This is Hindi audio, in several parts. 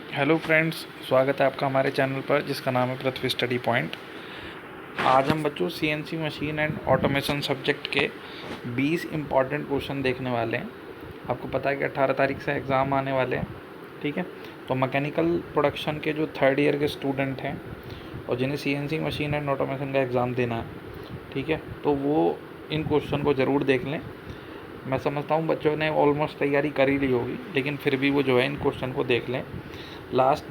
हेलो फ्रेंड्स, स्वागत है आपका हमारे चैनल पर जिसका नाम है पृथ्वी स्टडी पॉइंट। आज हम बच्चों CNC machine and automation subject के 20 इम्पॉर्टेंट क्वेश्चन देखने वाले हैं। आपको पता है कि 18 तारीख से एग्ज़ाम आने वाले हैं, ठीक है। तो मैकेनिकल प्रोडक्शन के जो थर्ड ईयर के स्टूडेंट हैं और जिन्हें सीएनसी मशीन एंड ऑटोमेशन का एग्ज़ाम देना है, ठीक है, तो वो इन क्वेश्चन को ज़रूर देख लें। मैं समझता हूँ बच्चों ने ऑलमोस्ट तैयारी कर ही ली होगी, लेकिन फिर भी वो जो है इन क्वेश्चन को देख लें। लास्ट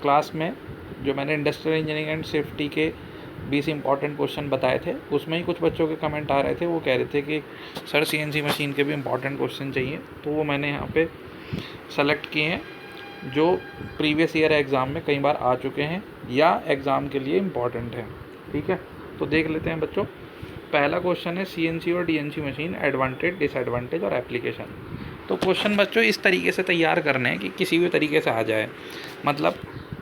क्लास में जो मैंने इंडस्ट्रियल इंजीनियरिंग एंड सेफ्टी के 20 इंपॉर्टेंट क्वेश्चन बताए थे, उसमें ही कुछ बच्चों के कमेंट आ रहे थे। वो कह रहे थे कि सर सीएनसी मशीन के भी इंपॉर्टेंट क्वेश्चन चाहिए, तो वो मैंने यहाँ पे सेलेक्ट किए हैं जो प्रीवियस ईयर एग्ज़ाम में कई बार आ चुके हैं या एग्ज़ाम के लिए इम्पॉर्टेंट हैं, ठीक है। तो देख लेते हैं बच्चों। पहला क्वेश्चन है सीएनसी और डीएनसी मशीन एडवांटेज, डिसएडवांटेज और एप्लीकेशन। तो क्वेश्चन बच्चों इस तरीके से तैयार करने हैं कि किसी भी तरीके से आ जाए। मतलब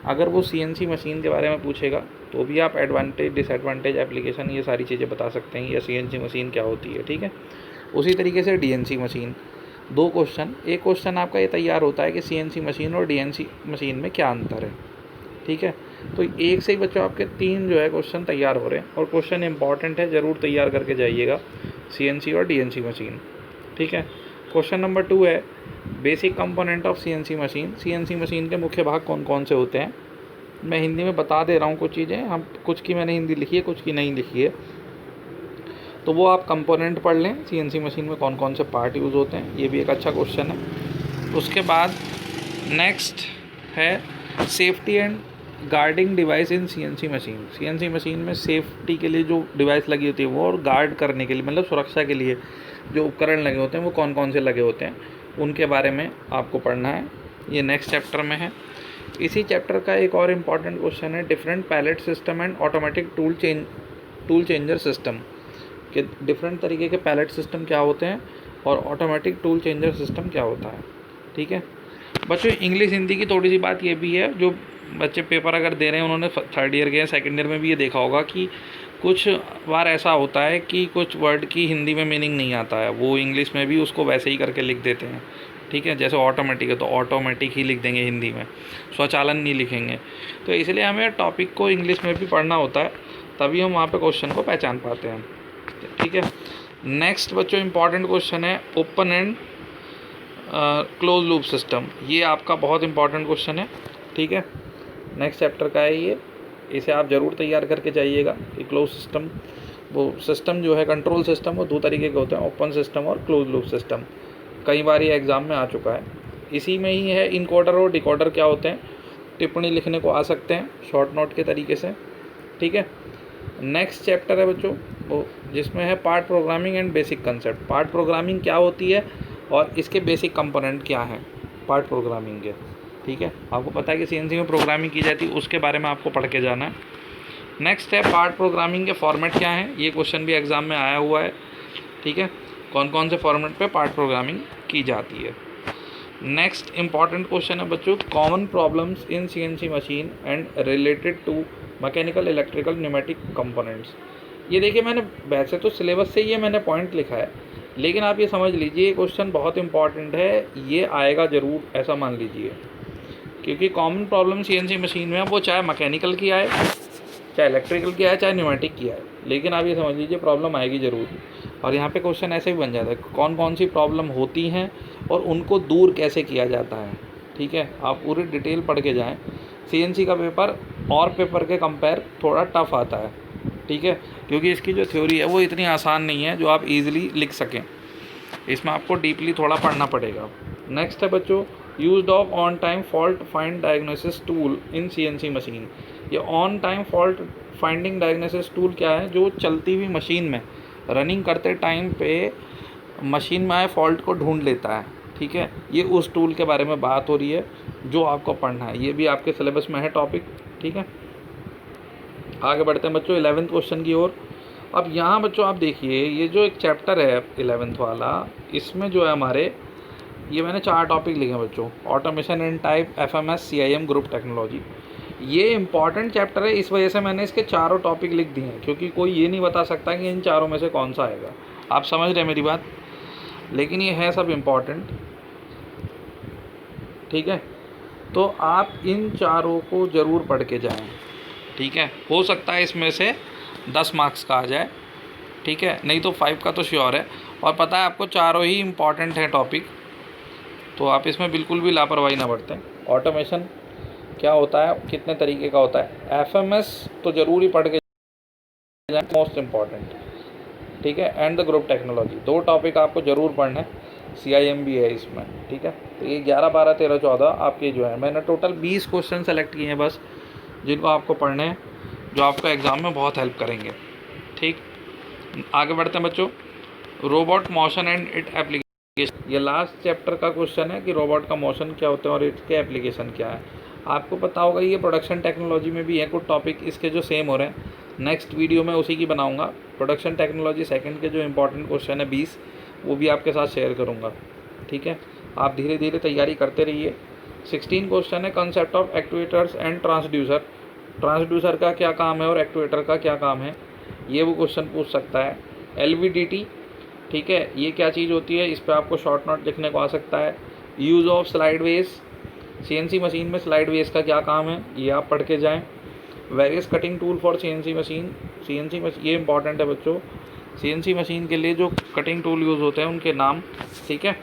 अगर वो सीएनसी मशीन के बारे में पूछेगा तो भी आप एडवांटेज, डिसएडवांटेज, एप्लीकेशन ये सारी चीज़ें बता सकते हैं, या सीएनसी मशीन क्या होती है, ठीक है। उसी तरीके से डीएनसी मशीन, दो क्वेश्चन। एक क्वेश्चन आपका ये तैयार होता है कि सीएनसी मशीन और डीएनसी मशीन में क्या अंतर है, ठीक है। तो एक से ही बच्चों आपके 3 जो है क्वेश्चन तैयार हो रहे हैं, और क्वेश्चन इंपॉर्टेंट है, ज़रूर तैयार करके जाइएगा सीएनसी और डीएनसी मशीन, ठीक है। क्वेश्चन नंबर 2 है basic component of CNC machine. CNC machine के मुख्य भाग कौन कौन से होते हैं। मैं हिंदी में बता दे रहा हूँ कुछ चीज़ें, हम कुछ की मैंने हिंदी लिखी है, कुछ की नहीं लिखी है, तो वो आप कंपोनेंट पढ़ लें। सीएनसी मशीन में कौन कौन से पार्ट यूज़ होते हैं, ये भी एक अच्छा क्वेश्चन है। उसके बाद नेक्स्ट है safety and guarding device in CNC machine. CNC machine में सेफ्टी के लिए जो डिवाइस लगी होती है वो, और गार्ड करने के लिए मतलब सुरक्षा के लिए जो उपकरण लगे होते हैं वो कौन कौन से लगे होते हैं, उनके बारे में आपको पढ़ना है। ये नेक्स्ट चैप्टर में है। इसी चैप्टर का एक और इम्पॉर्टेंट क्वेश्चन है different pallet system and automatic tool changer system, कि डिफरेंट तरीके के पैलेट सिस्टम क्या होते हैं और ऑटोमेटिक टूल चेंजर सिस्टम क्या होता है, ठीक है। बच्चों इंग्लिश हिंदी की थोड़ी सी बात ये भी है, जो बच्चे पेपर अगर दे रहे हैं उन्होंने थर्ड ईयर के या सेकेंड ईयर में भी ये देखा होगा कि कुछ बार ऐसा होता है कि कुछ वर्ड की हिंदी में मीनिंग नहीं आता है, वो इंग्लिश में भी उसको वैसे ही करके लिख देते हैं, ठीक है। जैसे ऑटोमेटिक है तो ऑटोमेटिक ही लिख देंगे हिंदी में, स्वचालन नहीं लिखेंगे। तो इसलिए हमें टॉपिक को इंग्लिश में भी पढ़ना होता है, तभी हम वहाँ पे क्वेश्चन को पहचान पाते हैं, ठीक है। नेक्स्ट बच्चों इंपॉर्टेंट क्वेश्चन है open and close loop system. ये आपका बहुत इंपॉर्टेंट क्वेश्चन है, ठीक है। नेक्स्ट चैप्टर का है ये, इसे आप ज़रूर तैयार करके जाइएगा कि क्लोज सिस्टम, वो सिस्टम जो है कंट्रोल सिस्टम, वो 2 तरीके के होते हैं, ओपन सिस्टम और क्लोज लूप सिस्टम। कई बार ये एग्ज़ाम में आ चुका है। इसी में ही है इनकोडर और डिकोडर क्या होते हैं, टिप्पणी लिखने को आ सकते हैं शॉर्ट नोट के तरीके से, ठीक है। नेक्स्ट चैप्टर है बच्चों वो जिसमें है part programming and basic concept. Part programming क्या होती है और इसके बेसिक कंपोनेंट क्या हैं पार्ट प्रोग्रामिंग के, ठीक है। आपको पता है कि सीएनसी में प्रोग्रामिंग की जाती है, उसके बारे में आपको पढ़ के जाना है। नेक्स्ट है पार्ट प्रोग्रामिंग के फॉर्मेट क्या हैं, ये क्वेश्चन भी एग्ज़ाम में आया हुआ है, ठीक है। कौन कौन से फॉर्मेट पे पार्ट प्रोग्रामिंग की जाती है। नेक्स्ट इंपॉर्टेंट क्वेश्चन है बच्चों common problems in CNC machine and related to mechanical, electrical, pneumatic components. ये देखिए मैंने वैसे तो सिलेबस से ये मैंने पॉइंट लिखा है, लेकिन आप ये समझ लीजिए क्वेश्चन बहुत इंपॉर्टेंट है, ये आएगा ज़रूर, ऐसा मान लीजिए। क्योंकि कॉमन प्रॉब्लम सीएनसी मशीन में वो चाहे मैकेनिकल की आए, चाहे इलेक्ट्रिकल की आए, चाहे न्यूमेटिक की आए, लेकिन आप ये समझ लीजिए प्रॉब्लम आएगी ज़रूर। और यहाँ पे क्वेश्चन ऐसे भी बन जाता है कौन कौन सी प्रॉब्लम होती हैं और उनको दूर कैसे किया जाता है, ठीक है। आप पूरी डिटेल पढ़ के जाएँ। सीएनसी का पेपर और पेपर के कंपेयर थोड़ा टफ आता है, ठीक है, क्योंकि इसकी जो थ्योरी है वो इतनी आसान नहीं है जो आप इजीली लिख सकें, इसमें आपको डीपली थोड़ा पढ़ना पड़ेगा। नेक्स्ट है बच्चों used of on time fault find diagnosis tool in CNC machine. ये on time fault finding diagnosis tool क्या है, जो चलती हुई मशीन में रनिंग करते टाइम पे मशीन में आए फॉल्ट को ढूंढ लेता है, ठीक है। ये उस टूल के बारे में बात हो रही है जो आपको पढ़ना है, ये भी आपके सिलेबस में है टॉपिक, ठीक है। आगे बढ़ते हैं बच्चों 11th क्वेश्चन की ओर। अब यहाँ बच्चों आप देखिए ये जो एक चैप्टर है 11th वाला, इसमें जो है हमारे ये मैंने 4 टॉपिक लिखे हैं बच्चों। Automation and type, FMS, CIM, group technology. ये इंपॉर्टेंट चैप्टर है, इस वजह से मैंने इसके चारों टॉपिक लिख दिए हैं, क्योंकि कोई ये नहीं बता सकता कि इन चारों में से कौन सा आएगा। आप समझ रहे हैं मेरी बात, लेकिन ये है सब इम्पॉर्टेंट, ठीक है। तो आप इन चारों को ज़रूर पढ़ के जाएं, ठीक है। हो सकता है इसमें से 10 मार्क्स का आ जाए, ठीक है, नहीं तो 5 का तो श्योर है। और पता है आपको चारों ही इम्पॉर्टेंट हैं टॉपिक, तो आप इसमें बिल्कुल भी लापरवाही ना बरतें। ऑटोमेशन क्या होता है, कितने तरीके का होता है, एफएमएस तो ज़रूर ही पढ़ के जाएं, मोस्ट इम्पॉर्टेंट, ठीक है, and the group technology, 2 topic आपको ज़रूर पढ़ने हैं। CIM भी है इसमें, ठीक है। तो ये 11, 12, 13, 14 आपके जो है, मैंने टोटल 20 क्वेश्चन सेलेक्ट किए हैं बस, जिनको आपको पढ़ने हैं, जो आपको एग्ज़ाम में बहुत हेल्प करेंगे, ठीक। आगे बढ़ते हैं बच्चों। Robot motion and it application, ये लास्ट चैप्टर का क्वेश्चन है कि रोबोट का मोशन क्या होता है और इसके एप्लीकेशन क्या है। आपको पता होगा ये प्रोडक्शन टेक्नोलॉजी में भी है कुछ टॉपिक इसके जो सेम हो रहे हैं। नेक्स्ट वीडियो में उसी की बनाऊंगा। प्रोडक्शन टेक्नोलॉजी सेकंड के जो इंपॉर्टेंट क्वेश्चन है 20, वो भी आपके साथ शेयर करूंगा, ठीक है। आप धीरे धीरे तैयारी करते रहिए। 16 क्वेश्चन है concept of actuators and transducer, transducer का क्या काम है और एक्चुएटर का क्या काम है, ये वो क्वेश्चन पूछ सकता है। LVDT, ठीक है, ये क्या चीज़ होती है, इस पर आपको शॉर्ट नोट लिखने को आ सकता है। Use of slide ways, CNC machine में स्लाइड वेज का क्या काम है, ये आप पढ़ के जाएं। Various cutting tool for CNC machine, CNC machine ये इंपॉर्टेंट है बच्चों, CNC मशीन के लिए जो कटिंग टूल यूज़ होते हैं उनके नाम, ठीक है,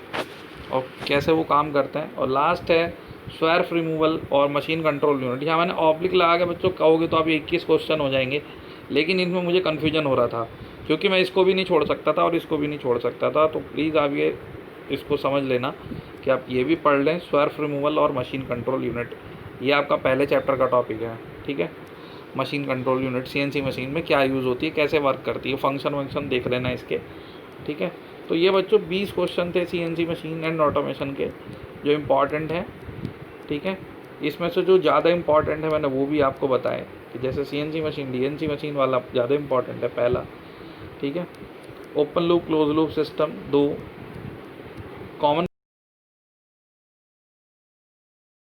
और कैसे वो काम करते हैं। और लास्ट है स्वर्फ रिमूवल और मशीन कंट्रोल यूनिट। यहाँ मैंने ऑब्लिक लगा के बच्चों कहोगे तो आप 21 क्वेश्चन हो जाएंगे, लेकिन इनमें मुझे कन्फ्यूजन हो रहा था क्योंकि मैं इसको भी नहीं छोड़ सकता था और इसको भी नहीं छोड़ सकता था। तो प्लीज़ आप ये इसको समझ लेना कि आप ये भी पढ़ लें, स्वर्फ रिमूवल और मशीन कंट्रोल यूनिट, ये आपका पहले चैप्टर का टॉपिक है, ठीक है। Machine control unit CNC machine में क्या यूज़ होती है, कैसे वर्क करती है, फंक्शन वंक्शन देख लेना इसके, ठीक है। तो ये बच्चों 20 क्वेश्चन थे CNC मशीन एंड ऑटोमेशन के जो इम्पॉर्टेंट हैं, ठीक है। इसमें से जो ज़्यादा इम्पॉर्टेंट है मैंने वो भी आपको बताए कि जैसे CNC मशीन DNC मशीन वाला ज़्यादा इम्पॉर्टेंट है पहला, ठीक है। Open loop close loop system 2, common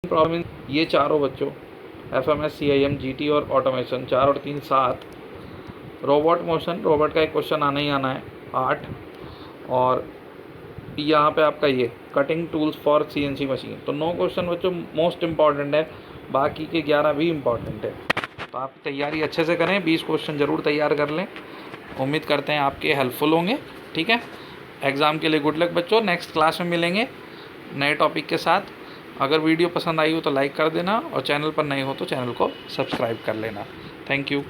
problem, ये चारों बच्चों FMS CIM GT और ऑटोमेशन 4 और 3 7। रोबोट मोशन, रोबोट का एक क्वेश्चन आना ही आना है 8। और यहाँ पे आपका ये cutting tools for CNC machine, तो 9 क्वेश्चन बच्चों मोस्ट इम्पॉर्टेंट है, बाकी के 11 भी इम्पॉर्टेंट है। तो आप तैयारी अच्छे से करें, 20 क्वेश्चन ज़रूर तैयार कर लें। उम्मीद करते हैं आपके हेल्पफुल होंगे, ठीक है। एग्ज़ाम के लिए गुड लक बच्चों, नेक्स्ट क्लास में मिलेंगे नए टॉपिक के साथ। अगर वीडियो पसंद आई हो तो लाइक कर देना और चैनल पर नए हो तो चैनल को सब्सक्राइब कर लेना। Thank you.